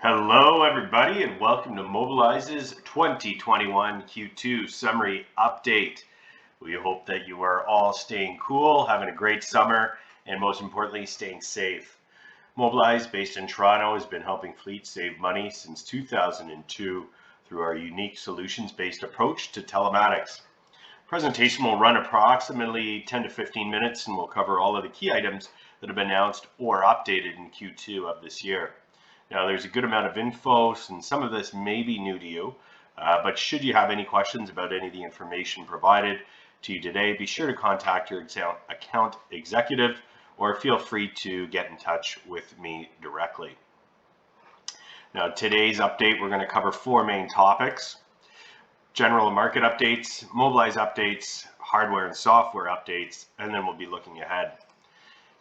Hello everybody and welcome to Mobilizz's 2021 Q2 summary update. We hope that you are all staying cool, having a great summer, and most importantly, staying safe. Mobilizz, based in Toronto, has been helping fleets save money since 2002 through our unique solutions-based approach to telematics. Presentation will run approximately 10 to 15 minutes and will cover all of the key items that have been announced or updated in Q2 of this year. Now, there's a good amount of info, and some of this may be new to you, but should you have any questions about any of the information provided to you today, be sure to contact your account executive or feel free to get in touch with me directly. Now, today's update, we're going to cover four main topics: general market updates, Mobilizz updates, hardware and software updates, and then we'll be looking ahead.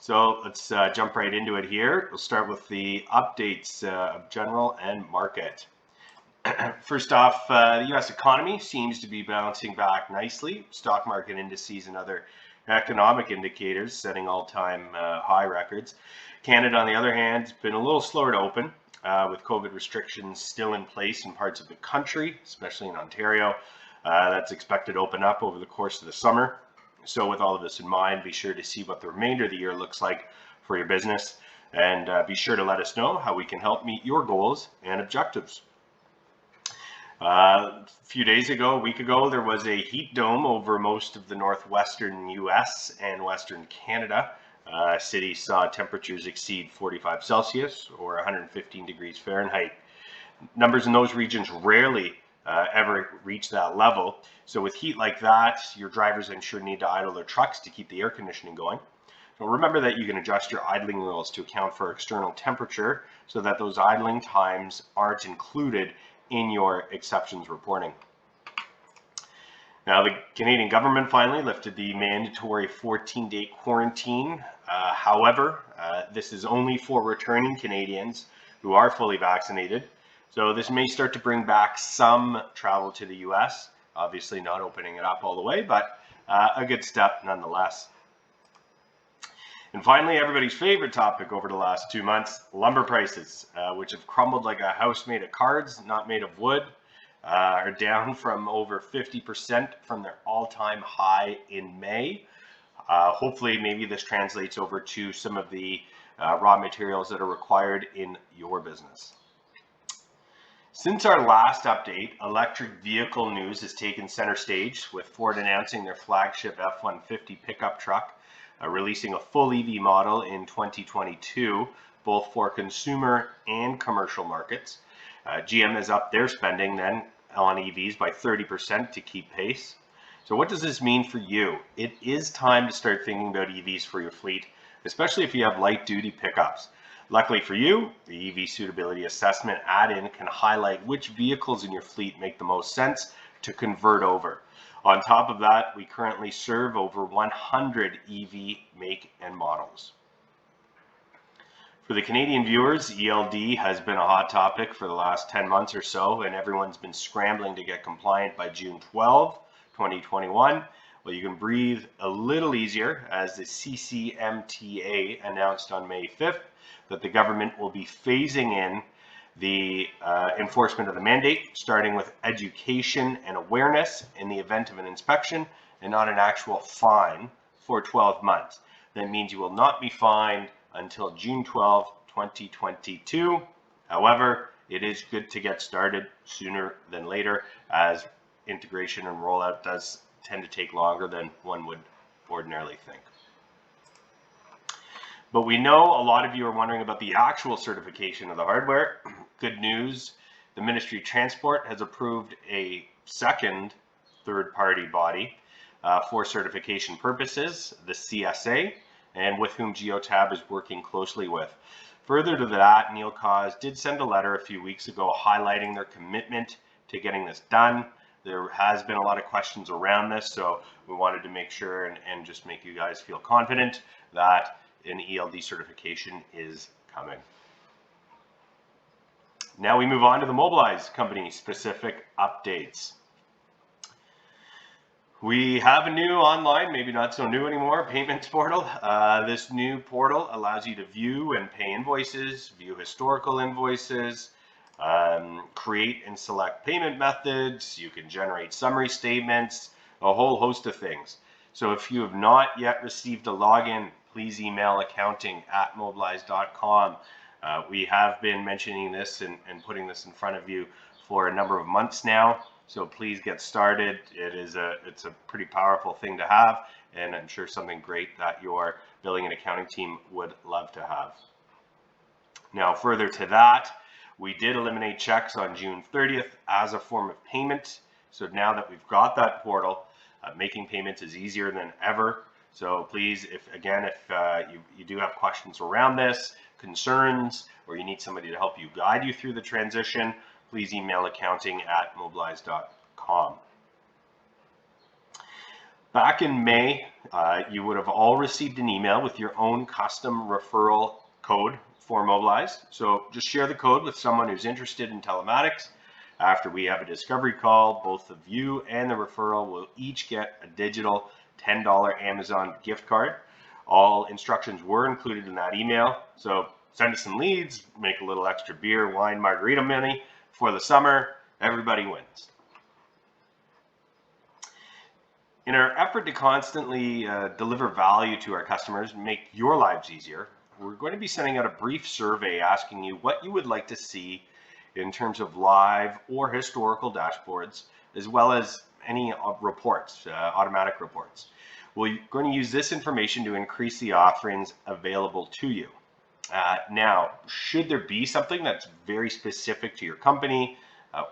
So let's jump right into it here. We'll start with the updates of general and market. First off, the U.S. economy seems to be bouncing back nicely. Stock market indices and other economic indicators setting all-time high records. Canada, on the other hand, has been a little slower to open with COVID restrictions still in place in parts of the country, especially in Ontario. That's expected to open up over the course of the summer. So with all of this in mind, be sure to see what the remainder of the year looks like for your business, and be sure to let us know how we can help meet your goals and objectives. A few days ago, a week ago, there was a heat dome over most of the northwestern US and western Canada. Cities saw temperatures exceed 45 Celsius or 115 degrees Fahrenheit. Numbers in those regions rarely ever reach that level. So with heat like that, your drivers, I'm sure, need to idle their trucks to keep the air conditioning going. So remember that you can adjust your idling rules to account for external temperature so that those idling times aren't included in your exceptions reporting. Now, the Canadian government finally lifted the mandatory 14-day quarantine. However, this is only for returning Canadians who are fully vaccinated. So this may start to bring back some travel to the US, obviously not opening it up all the way, but a good step nonetheless. And finally, everybody's favorite topic over the last 2 months, lumber prices, which have crumbled like a house made of cards, not made of wood, are down from over 50% from their all-time high in May. Hopefully, maybe this translates over to some of the raw materials that are required in your business. Since our last update, electric vehicle news has taken center stage, with Ford announcing their flagship F-150 pickup truck, releasing a full EV model in 2022, both for consumer and commercial markets. GM has upped their spending then on EVs by 30% to keep pace. So what does this mean for you? It is time to start thinking about EVs for your fleet, especially if you have light-duty pickups. Luckily for you, the EV suitability assessment add-in can highlight which vehicles in your fleet make the most sense to convert over. On top of that, we currently serve over 100 EV make and models. For the Canadian viewers, ELD has been a hot topic for the last 10 months or so, and everyone's been scrambling to get compliant by June 12, 2021. Well, you can breathe a little easier as the CCMTA announced on May 5th that the government will be phasing in the enforcement of the mandate, starting with education and awareness in the event of an inspection and not an actual fine for 12 months. That means you will not be fined until June 12, 2022. However, it is good to get started sooner than later, as integration and rollout does tend to take longer than one would ordinarily think. But we know a lot of you are wondering about the actual certification of the hardware. Good news, the Ministry of Transport has approved a second third-party body for certification purposes, the CSA, and with whom Geotab is working closely with. Further to that, Neil Cause did send a letter a few weeks ago highlighting their commitment to getting this done. There has been a lot of questions around this, so we wanted to make sure and just make you guys feel confident that an ELD certification is coming. Now we move on to the Mobilizz company specific updates. We have a new online, maybe not so new anymore, payments portal. This new portal allows you to view and pay invoices, view historical invoices, create and select payment methods. You can generate summary statements, a whole host of things. So if you have not yet received a login, please email accounting@mobilizz.com. We have been mentioning this and putting this in front of you for a number of months now. So please get started. It's a pretty powerful thing to have, and I'm sure something great that your billing and accounting team would love to have. Now, further to that, we did eliminate checks on June 30th as a form of payment. So now that we've got that portal, making payments is easier than ever. So please, if you do have questions around this, concerns, or you need somebody to help you guide you through the transition, please email accounting@mobilizz.com. Back in May, you would have all received an email with your own custom referral code for Mobilizz. So just share the code with someone who's interested in telematics. After we have a discovery call, both of you and the referral will each get a digital $10 Amazon gift card. All instructions were included in that email. So send us some leads, make a little extra beer, wine, margarita money for the summer. Everybody wins. In our effort to constantly deliver value to our customers and make your lives easier, we're going to be sending out a brief survey asking you what you would like to see in terms of live or historical dashboards, as well as any reports, automatic reports. We're going to use this information to increase the offerings available to you. Now, should there be something that's very specific to your company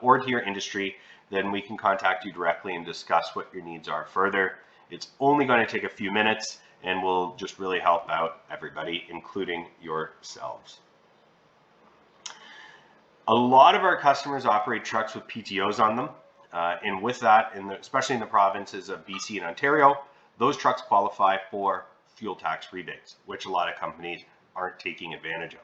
or to your industry, then we can contact you directly and discuss what your needs are further. It's only going to take a few minutes and will just really help out everybody, including yourselves. A lot of our customers operate trucks with PTOs on them, and with that, especially in the provinces of BC and Ontario, those trucks qualify for fuel tax rebates, which a lot of companies aren't taking advantage of.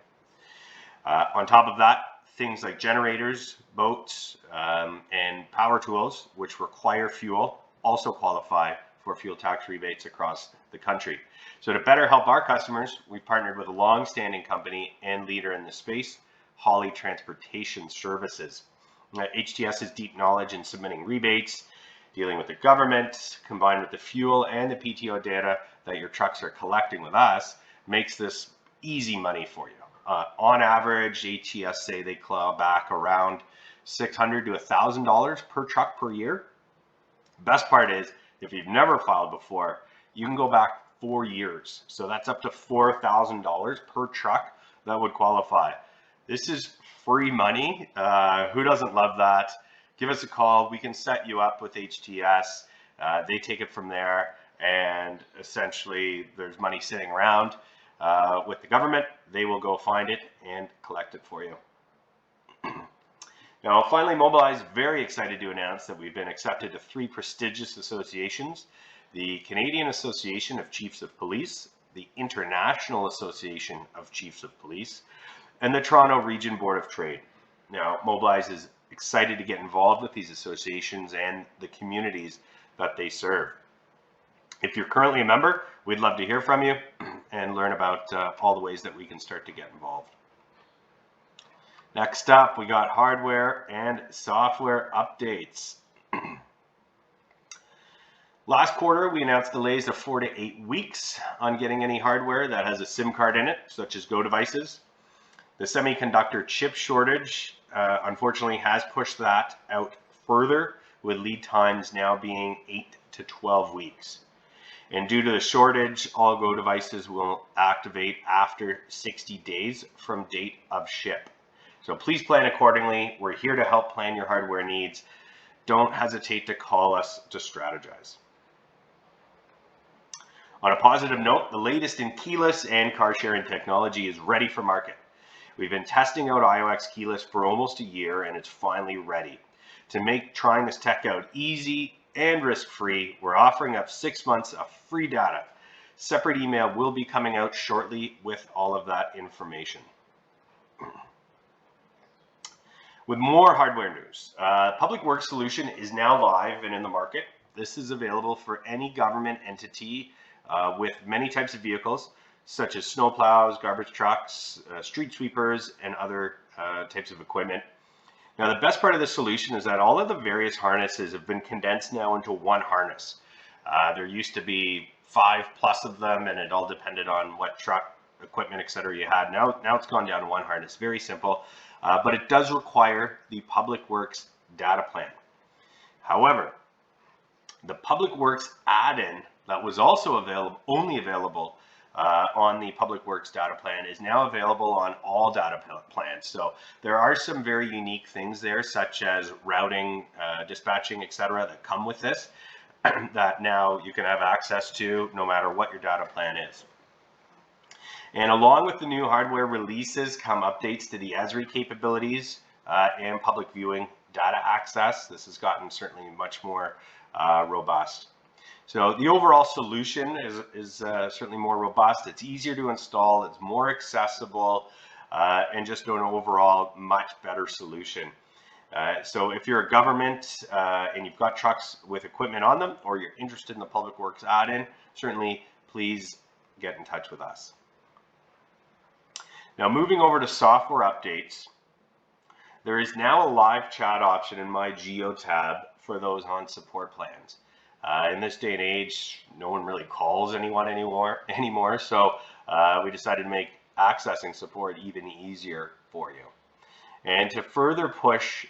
On top of that, things like generators, boats, and power tools, which require fuel, also qualify for fuel tax rebates across the country. So to better help our customers, we've partnered with a long-standing company and leader in the space, Holly Transportation Services. HTS's deep knowledge in submitting rebates, dealing with the government, combined with the fuel and the PTO data that your trucks are collecting with us, makes this easy money for you. On average, HTS say they claw back around $600 to $1,000 per truck per year. Best part is, if you've never filed before, you can go back 4 years. So that's up to $4,000 per truck that would qualify. This is free money. Who doesn't love that? Give us a call. We can set you up with HTS. They take it from there, and essentially there's money sitting around with the government. They will go find it and collect it for you. Now, finally, Mobilizz is very excited to announce that we've been accepted to 3 prestigious associations: the Canadian Association of Chiefs of Police, the International Association of Chiefs of Police, and the Toronto Region Board of Trade. Now, Mobilizz is excited to get involved with these associations and the communities that they serve. If you're currently a member, we'd love to hear from you and learn about all the ways that we can start to get involved. Next up, we got hardware and software updates. Last quarter, we announced delays of 4 to 8 weeks on getting any hardware that has a SIM card in it, such as Go devices. The semiconductor chip shortage, unfortunately, has pushed that out further, with lead times now being 8 to 12 weeks. And due to the shortage, all Go devices will activate after 60 days from date of ship. So please plan accordingly. We're here to help plan your hardware needs. Don't hesitate to call us to strategize. On a positive note, the latest in keyless and car sharing technology is ready for market. We've been testing out iOS keyless for almost a year, and it's finally ready. To make trying this tech out easy and risk-free, we're offering up 6 months of free data. Separate email will be coming out shortly with all of that information. With more hardware news, Public Works solution is now live and in the market. This is available for any government entity with many types of vehicles, such as snowplows, garbage trucks, street sweepers, and other types of equipment. Now, the best part of the solution is that all of the various harnesses have been condensed now into one harness. There used to be 5+ of them, and it all depended on what truck, equipment, etc. you had. Now it's gone down to one harness. Very simple, but it does require the Public Works data plan. However, the Public Works add-in that was also only available on the Public Works data plan is now available on all data plans. So there are some very unique things there, such as routing, dispatching, etc., that come with this that now you can have access to no matter what your data plan is. And along with the new hardware releases come updates to the Esri capabilities and public viewing data access. This has gotten certainly much more robust. So the overall solution is certainly more robust. It's easier to install, it's more accessible, and just an overall much better solution. So if you're a government and you've got trucks with equipment on them, or you're interested in the Public Works add-in, certainly please get in touch with us. Now, moving over to software updates, there is now a live chat option in my Geo tab for those on support plans. In this day and age, no one really calls anyone anymore, so we decided to make accessing support even easier for you. And to further the push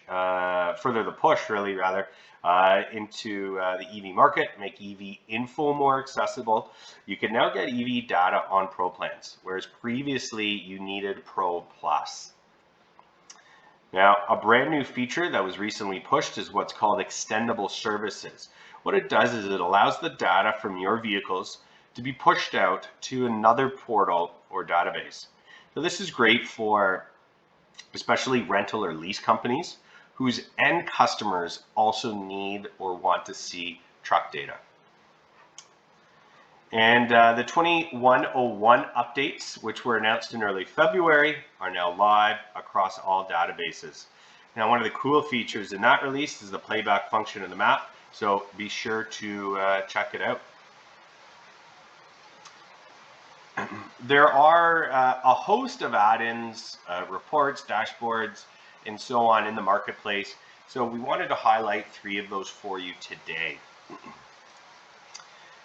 into the EV market, make EV info more accessible, you can now get EV data on Pro plans, whereas previously you needed Pro Plus. Now, a brand new feature that was recently pushed is what's called extendable services. What it does is it allows the data from your vehicles to be pushed out to another portal or database. So this is great for especially rental or lease companies whose end customers also need or want to see truck data. And the 2101 updates, which were announced in early February, are now live across all databases. Now, one of the cool features in that release is the playback function of the map, so be sure to check it out. There are a host of add-ins, reports, dashboards, and so on in the marketplace. So we wanted to highlight 3 of those for you today.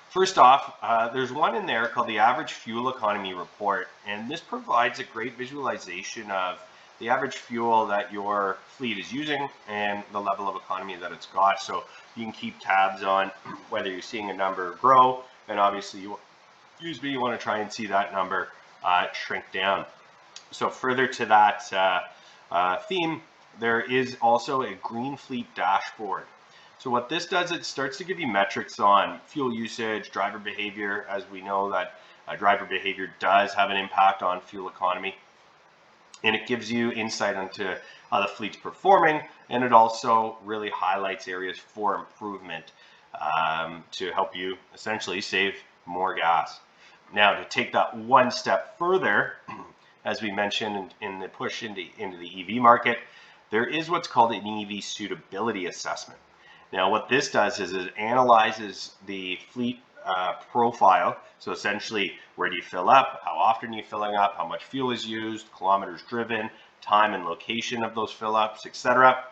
First off, there's one in there called the Average Fuel Economy Report, and this provides a great visualization of the average fuel that your fleet is using and the level of economy that it's got. So you can keep tabs on whether you're seeing a number grow, and obviously you want to try and see that number shrink down. So further to that theme, there is also a Green Fleet dashboard. So what this does, it starts to give you metrics on fuel usage, driver behavior, as we know that driver behavior does have an impact on fuel economy. And it gives you insight into how the fleet's performing, and it also really highlights areas for improvement to help you essentially save more gas. Now, to take that one step further, as we mentioned in the push into the EV market, there is what's called an EV suitability assessment. Now, what this does is it analyzes the fleet profile. So essentially, where do you fill up? How often are you filling up? How much fuel is used? Kilometers driven, time and location of those fill ups, etc.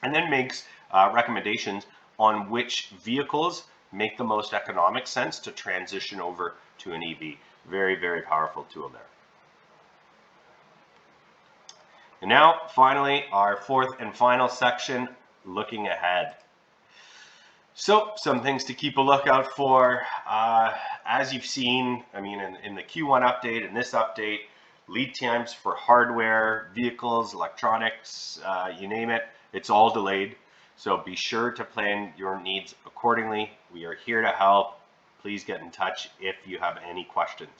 And then makes recommendations on which vehicles make the most economic sense to transition over to an EV. Very, very powerful tool there. And now, finally, our 4th and final section, looking ahead. So, some things to keep a lookout for. As you've seen, I mean, in the Q1 update and this update, lead times for hardware, vehicles, electronics, you name it, it's all delayed. So be sure to plan your needs accordingly. We are here to help. Please get in touch if you have any questions.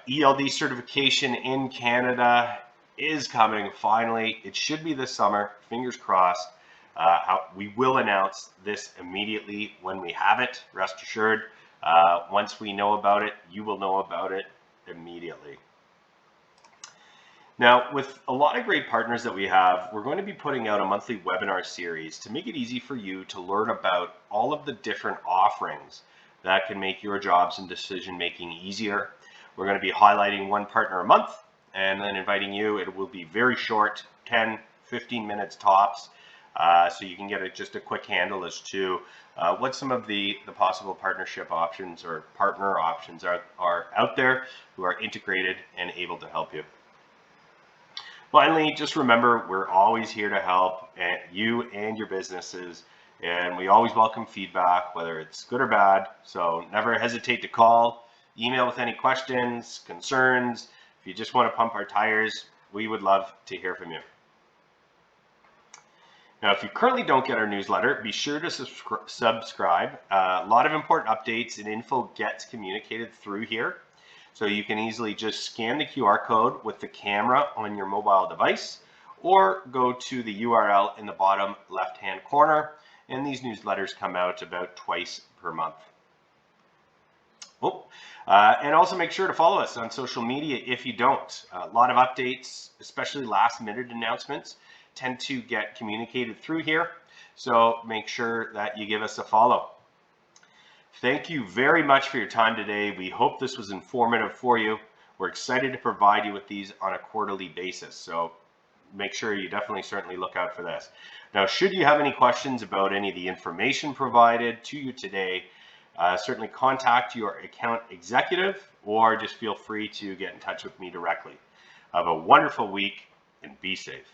ELD certification in Canada is coming finally. It should be this summer, fingers crossed. We will announce this immediately when we have it, rest assured. Once we know about it, you will know about it immediately. Now, with a lot of great partners that we have, we're going to be putting out a monthly webinar series to make it easy for you to learn about all of the different offerings that can make your jobs and decision making easier. We're going to be highlighting one partner a month and then inviting you. It will be very short, 10, 15 minutes tops, so you can get just a quick handle as to what some of the possible partnership options or partner options are out there who are integrated and able to help you. Finally, just remember, we're always here to help you and your businesses, and we always welcome feedback, whether it's good or bad. So never hesitate to call, email with any questions, concerns. If you just want to pump our tires, we would love to hear from you. Now, if you currently don't get our newsletter, be sure to subscribe. A lot of important updates and info gets communicated through here. So you can easily just scan the QR code with the camera on your mobile device, or go to the URL in the bottom left-hand corner, and these newsletters come out about twice per month. And also make sure to follow us on social media if you don't. A lot of updates, especially last-minute announcements, tend to get communicated through here, so make sure that you give us a follow. Thank you very much for your time today. We hope this was informative for you. We're excited to provide you with these on a quarterly basis, so make sure you certainly look out for this. Now, should you have any questions about any of the information provided to you today, certainly contact your account executive, or just feel free to get in touch with me directly. Have a wonderful week and be safe.